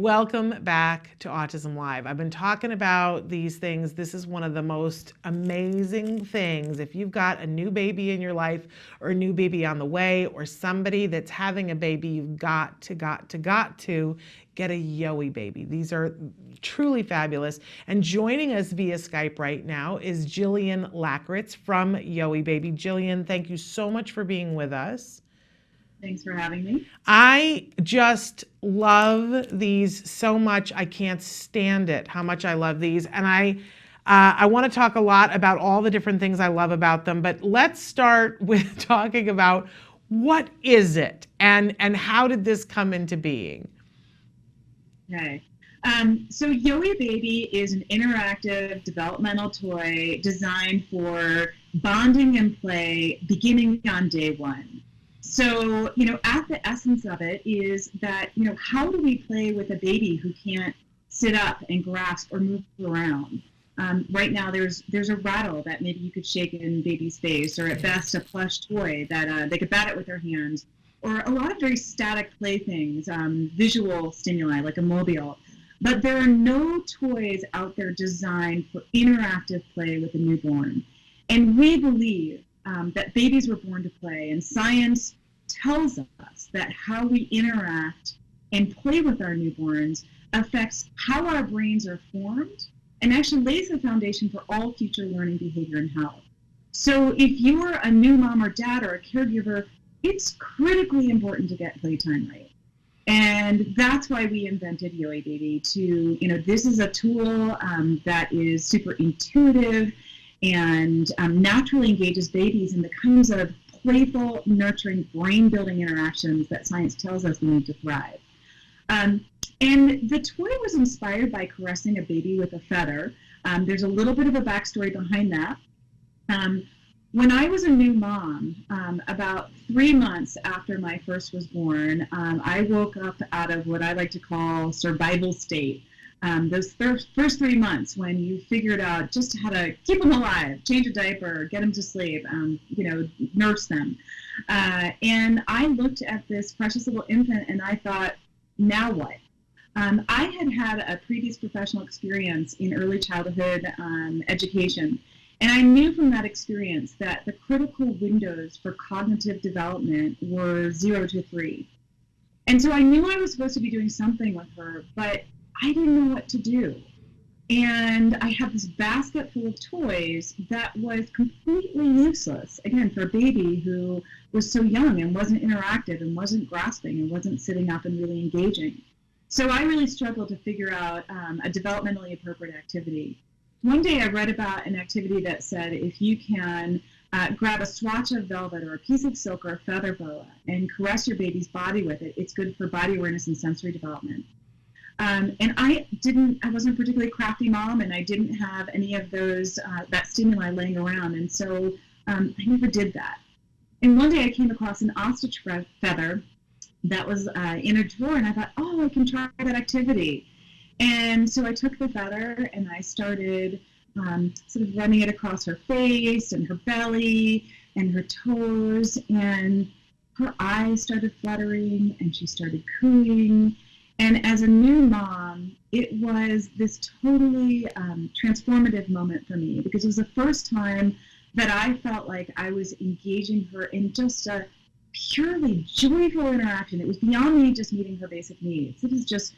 Welcome back to Autism Live. I've been talking about these things. This is one of the most amazing things. If you've got a new baby in your life or a new baby on the way or somebody that's having a baby, you've got to get a Yoee Baby. These are truly fabulous. And joining us via Skype right now is Jillian Lakritz from Yoee Baby. Jillian, thank you so much for being with us. Thanks for having me. I just love these so much. I can't stand it, how much I love these. And I want to talk a lot about all the different things I love about them, but let's start with talking about what is it and how did this come into being? Okay. So Yoee Baby is an interactive developmental toy designed for bonding and play beginning on day one. So, at the essence of it is that, how do we play with a baby who can't sit up and grasp or move around? Right now, there's a rattle that maybe you could shake in baby's face, or at best a plush toy that they could bat it with their hands, or a lot of very static playthings, visual stimuli like a mobile. But there are no toys out there designed for interactive play with a newborn. And we believe that babies were born to play, and science tells us that how we interact and play with our newborns affects how our brains are formed and actually lays the foundation for all future learning, behavior, and health. So if you're a new mom or dad or a caregiver, it's critically important to get playtime right. And that's why we invented Yoee Baby this is a tool that is super intuitive and naturally engages babies in the kinds of playful, nurturing, brain-building interactions that science tells us we need to thrive. And the toy was inspired by caressing a baby with a feather. There's a little bit of a backstory behind that. When I was a new mom, about 3 months after my first was born, I woke up out of what I like to call survival state. Those first 3 months when you figured out just how to keep them alive, change a diaper, get them to sleep, nurse them. And I looked at this precious little infant and I thought, now what? I had a previous professional experience in early childhood education. And I knew from that experience that the critical windows for cognitive development were 0 to 3. And so I knew I was supposed to be doing something with her, but I didn't know what to do. And I had this basket full of toys that was completely useless, again, for a baby who was so young and wasn't interactive and wasn't grasping and wasn't sitting up and really engaging. So I really struggled to figure out a developmentally appropriate activity. One day I read about an activity that said if you can grab a swatch of velvet or a piece of silk or a feather boa and caress your baby's body with it, it's good for body awareness and sensory development. And I wasn't a particularly crafty mom, and I didn't have any of those, that stimuli laying around, and so I never did that. And one day I came across an ostrich feather that was in a drawer, and I thought, oh, I can try that activity. And so I took the feather and I started sort of running it across her face and her belly and her toes, and her eyes started fluttering and she started cooing. And as a new mom, it was this totally transformative moment for me, because it was the first time that I felt like I was engaging her in just a purely joyful interaction. It was beyond me just meeting her basic needs. It was just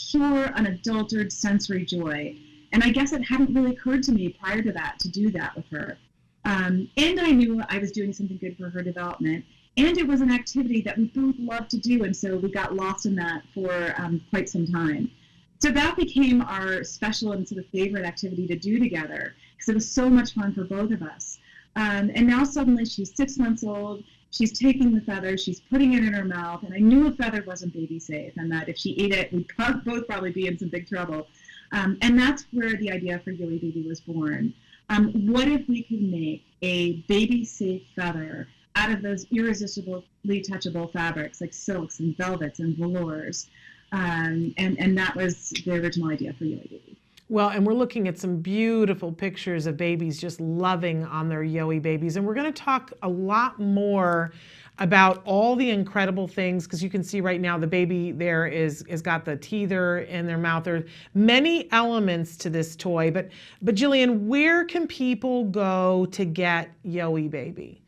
pure, unadulterated sensory joy. And I guess it hadn't really occurred to me prior to that to do that with her. And I knew I was doing something good for her development. And it was an activity that we both loved to do, and so we got lost in that for quite some time. So that became our special and sort of favorite activity to do together, because it was so much fun for both of us. And now suddenly she's 6 months old, she's taking the feather, she's putting it in her mouth, and I knew a feather wasn't baby safe, and that if she ate it, we'd both probably be in some big trouble. And that's where the idea for Yoee Baby was born. What if we could make a baby-safe feather out of those irresistibly touchable fabrics like silks and velvets and velours? And that was the original idea for Yoee Baby. Well, and we're looking at some beautiful pictures of babies just loving on their Yoee Babies. And we're going to talk a lot more about all the incredible things, because you can see right now the baby there is got the teether in their mouth. There are many elements to this toy, but Jillian, where can people go to get Yoee Baby?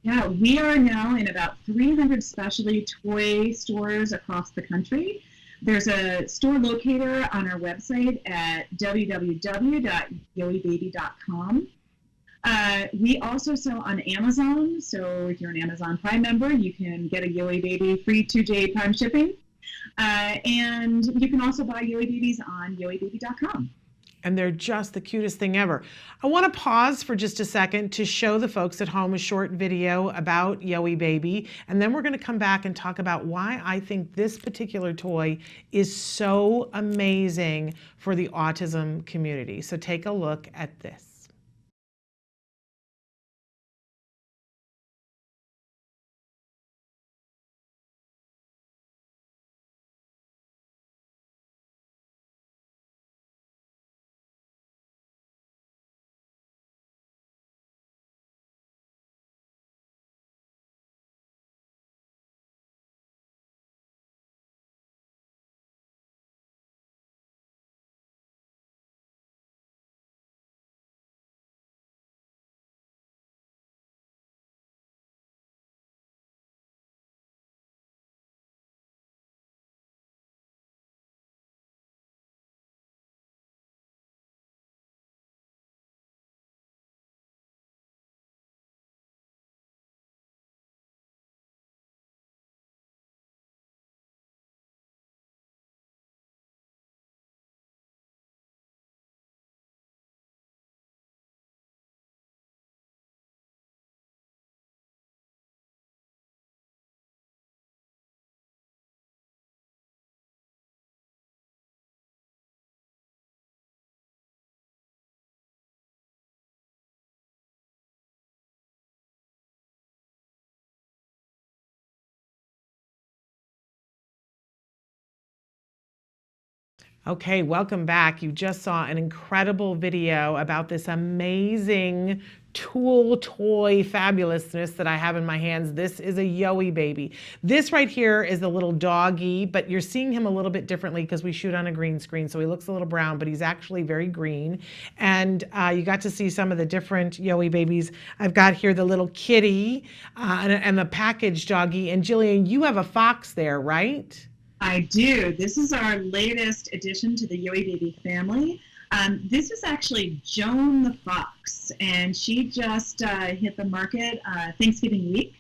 Yeah, we are now in about 300 specialty toy stores across the country. There's a store locator on our website at www.yoeebaby.com. We also sell on Amazon, so if you're an Amazon Prime member, you can get a Yoee Baby free 2-day Prime shipping. And you can also buy Yoee Babies on yoeebaby.com. And they're just the cutest thing ever. I want to pause for just a second to show the folks at home a short video about Yoee Baby, and then we're going to come back and talk about why I think this particular toy is so amazing for the autism community. So take a look at this. Okay, welcome back. You just saw an incredible video about this amazing tool toy fabulousness that I have in my hands. This is a Yoee Baby. This right here is the little doggy, but you're seeing him a little bit differently because we shoot on a green screen, so he looks a little brown, but he's actually very green. And you got to see some of the different Yoee Babies. I've got here the little kitty and the package doggy. And Jillian, you have a fox there, right? I do. This is our latest addition to the Yoee Baby family. This is actually Joan the Fox, and she just hit the market Thanksgiving week,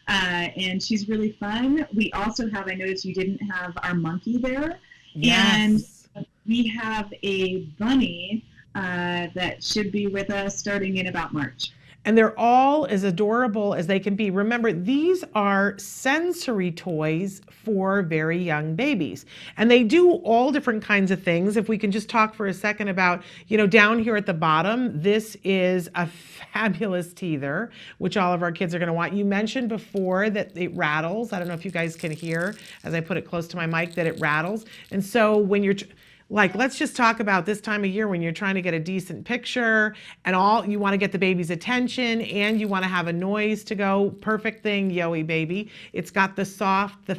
and she's really fun. We also have, I noticed you didn't have our monkey there, yes. And we have a bunny that should be with us starting in about March. And they're all as adorable as they can be. Remember, these are sensory toys for very young babies. And they do all different kinds of things. If we can just talk for a second about, down here at the bottom, this is a fabulous teether, which all of our kids are going to want. You mentioned before that it rattles. I don't know if you guys can hear, as I put it close to my mic, that it rattles. And so when you're let's just talk about this time of year when you're trying to get a decent picture and you want to get the baby's attention and you want to have a noise to go. Perfect thing, Yoee Baby. It's got the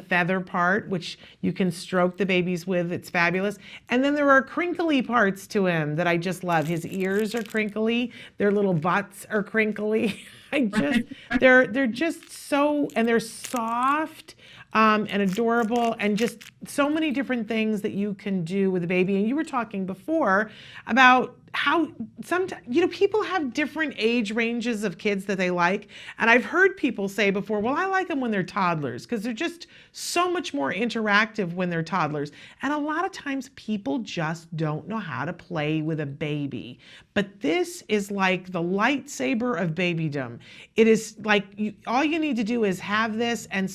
feather part, which you can stroke the babies with. It's fabulous. And then there are crinkly parts to him that I just love. His ears are crinkly. Their little butts are crinkly. They're just so, and they're soft. And adorable, and just so many different things that you can do with a baby. And you were talking before about how sometimes, people have different age ranges of kids that they like. And I've heard people say before, well, I like them when they're toddlers because they're just so much more interactive when they're toddlers. And a lot of times people just don't know how to play with a baby. But this is like the lightsaber of babydom. It is like all you need to do is have this and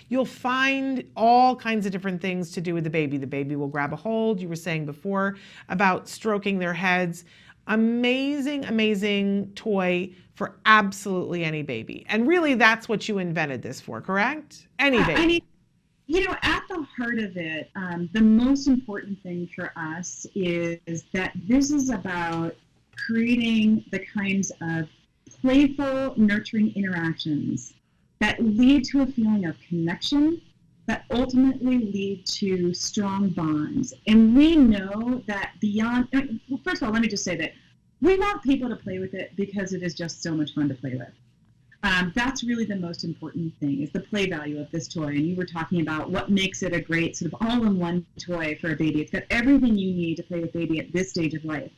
you'll find all kinds of different things to do with the baby. The baby will grab a hold. You were saying before about stroking their heads. Amazing, amazing toy for absolutely any baby. And really, that's what you invented this for, correct? Any baby. At the heart of it, the most important thing for us is that this is about creating the kinds of playful, nurturing interactions that lead to a feeling of connection, that ultimately lead to strong bonds. And we know that beyond, well, first of all, let me just say that we want people to play with it because it is just so much fun to play with. That's really the most important thing, is the play value of this toy. And you were talking about what makes it a great sort of all-in-one toy for a baby. It's got everything you need to play with baby at this stage of life.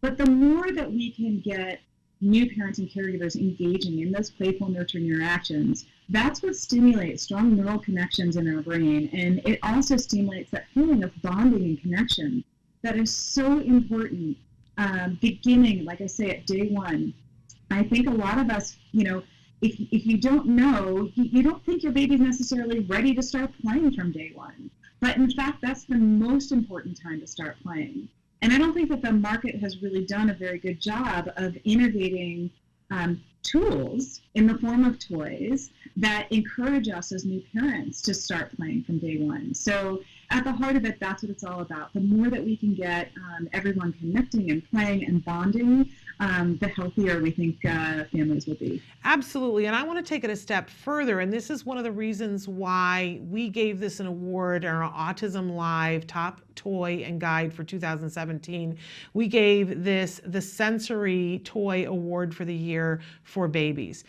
But the more that we can get new parents and caregivers engaging in those playful, nurturing interactions, that's what stimulates strong neural connections in our brain. And it also stimulates that feeling of bonding and connection that is so important beginning, like I say, at day one. I think a lot of us, if you don't know, you don't think your baby's necessarily ready to start playing from day one. But in fact, that's the most important time to start playing. And I don't think that the market has really done a very good job of innovating tools in the form of toys that encourage us as new parents to start playing from day one. So at the heart of it, that's what it's all about. The more that we can get everyone connecting and playing and bonding, the healthier we think families will be. Absolutely. And I want to take it a step further. And this is one of the reasons why we gave this an award, our autism-live top toy and guide for 2017. We gave this the Sensory Toy Award for the year for babies.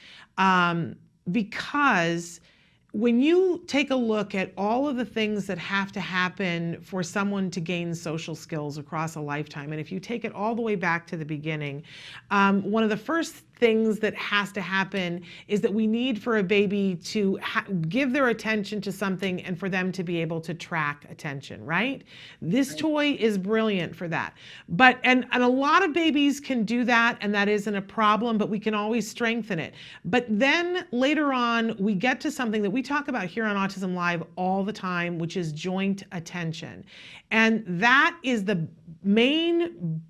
Because when you take a look at all of the things that have to happen for someone to gain social skills across a lifetime, and if you take it all the way back to the beginning, one of the first things that has to happen is that we need for a baby to give their attention to something and for them to be able to track attention, right? This toy is brilliant for that. But, and a lot of babies can do that, and that isn't a problem, but we can always strengthen it. But then later on, we get to something that we talk about here on Autism Live all the time, which is joint attention. And that is the main,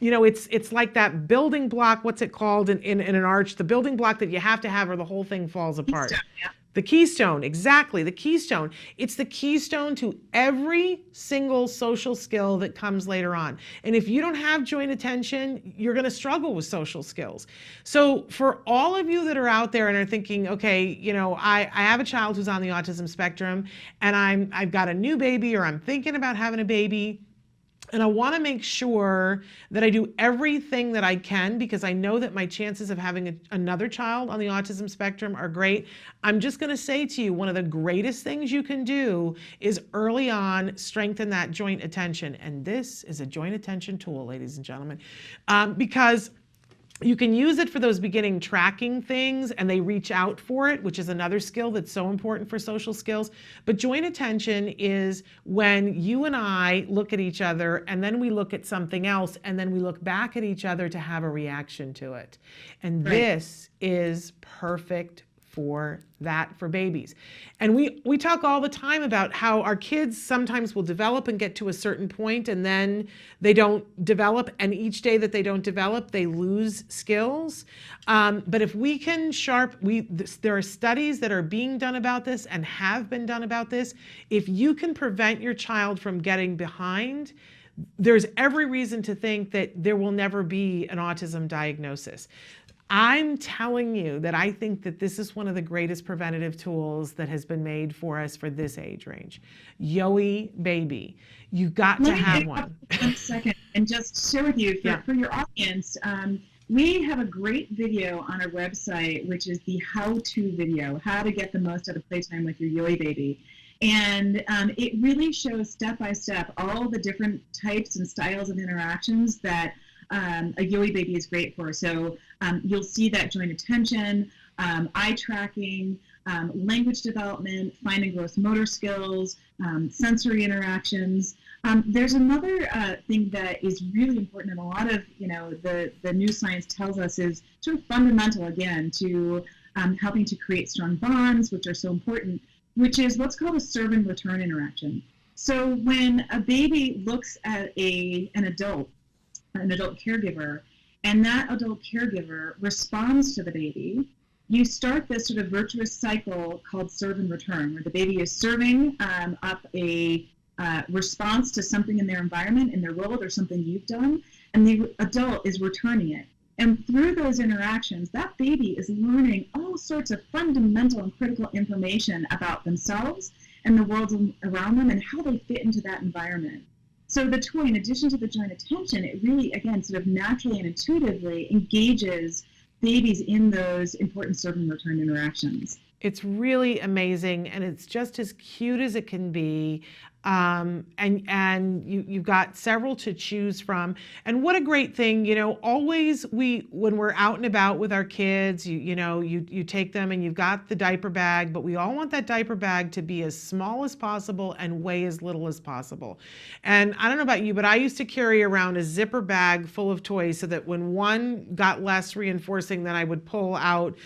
it's like that building block, what's it called in an arch, the building block that you have to have or the whole thing falls apart. Keystone, yeah. The keystone, exactly, the keystone. It's the keystone to every single social skill that comes later on. And if you don't have joint attention, you're going to struggle with social skills. So for all of you that are out there and are thinking, okay, I have a child who's on the autism spectrum, and I've got a new baby, or I'm thinking about having a baby, and I want to make sure that I do everything that I can, because I know that my chances of having another child on the autism spectrum are great. I'm just going to say to you, one of the greatest things you can do is early on strengthen that joint attention. And this is a joint attention tool, ladies and gentlemen, because you can use it for those beginning tracking things, and they reach out for it, which is another skill that's so important for social skills. But joint attention is when you and I look at each other, and then we look at something else, and then we look back at each other to have a reaction to it. And this is perfect for that for babies. And we talk all the time about how our kids sometimes will develop and get to a certain point, and then they don't develop, and each day that they don't develop, they lose skills. But if we can there are studies that are being done about this and have been done about this. If you can prevent your child from getting behind, there's every reason to think that there will never be an autism diagnosis. I'm telling you that I think that this is one of the greatest preventative tools that has been made for us for this age range. Yoee Baby. You got to have one. 1 second and just share with you for your audience. We have a great video on our website, which is the how-to video, how to get the most out of playtime with your Yoee Baby. And it really shows step-by-step all the different types and styles of interactions that a Yoee Baby is great for. So you'll see that joint attention, eye tracking, language development, fine and gross motor skills, sensory interactions. There's another thing that is really important, and a lot of the new science tells us is sort of fundamental again to helping to create strong bonds, which are so important, which is what's called a serve and return interaction. So when a baby looks at an adult caregiver, and that adult caregiver responds to the baby, you start this sort of virtuous cycle called serve and return, where the baby is serving up a response to something in their environment, in their world, or something you've done, and the adult is returning it. And through those interactions, that baby is learning all sorts of fundamental and critical information about themselves and the world around them and how they fit into that environment. So the toy, in addition to the joint attention, it really, again, sort of naturally and intuitively engages babies in those important serve and return interactions. It's really amazing, and it's just as cute as it can be. And you've got several to choose from. And what a great thing, always when we're out and about with our kids, you take them and you've got the diaper bag, but we all want that diaper bag to be as small as possible and weigh as little as possible. And I don't know about you, but I used to carry around a zipper bag full of toys so that when one got less reinforcing, then I would pull out,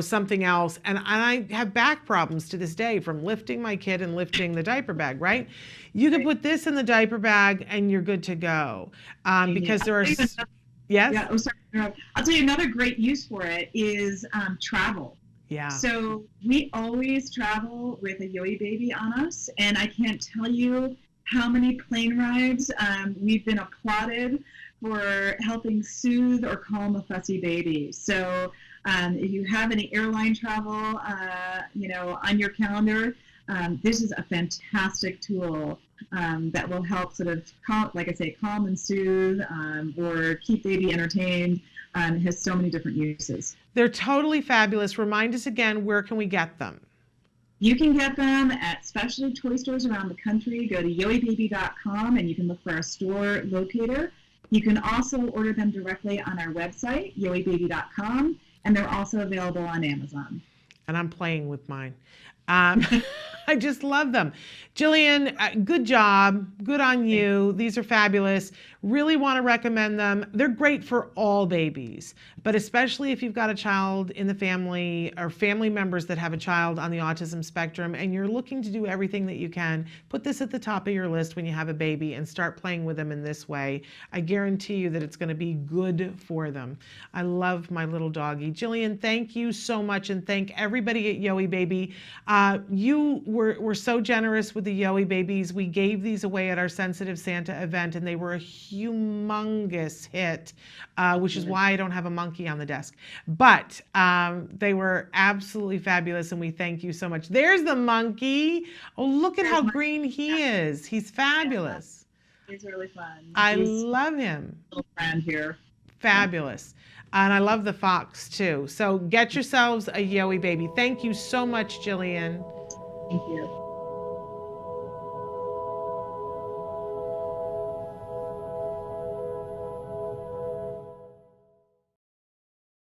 something else. And I have back problems to this day from lifting my kid and lifting the diaper bag, right? You can put this in the diaper bag and you're good to go. Because there are, yes? Yeah, oh, sorry. I'll tell you another great use for it is travel. Yeah. So we always travel with a Yoee Baby on us, and I can't tell you how many plane rides we've been applauded for helping soothe or calm a fussy baby. So if you have any airline travel, on your calendar, this is a fantastic tool that will help sort of, calm and soothe or keep baby entertained. It has so many different uses. They're totally fabulous. Remind us again, where can we get them? You can get them at specialty toy stores around the country. Go to yoeebaby.com and you can look for our store locator. You can also order them directly on our website, yoeebaby.com, and they're also available on Amazon. And I'm playing with mine. I just love them. Jillian, good job. Good on you. These are fabulous. Really want to recommend them. They're great for all babies, but especially if you've got a child in the family or family members that have a child on the autism spectrum and you're looking to do everything that you can, put this at the top of your list when you have a baby and start playing with them in this way. I guarantee you that it's going to be good for them. I love my little doggy. Jillian, thank you so much, and thank everybody at Yoee Baby. You were so generous with the Yoee Babies. We gave these away at our Sensitive Santa event, and they were a humongous hit, which is why I don't have a monkey on the desk. But they were absolutely fabulous, and we thank you so much. There's the monkey. Oh, look at how green he is. He's fabulous. He's really fun. I love him. Little friend here. Fabulous. And I love the fox too. So get yourselves a Yoee Baby. Thank you so much, Jillian. Thank you.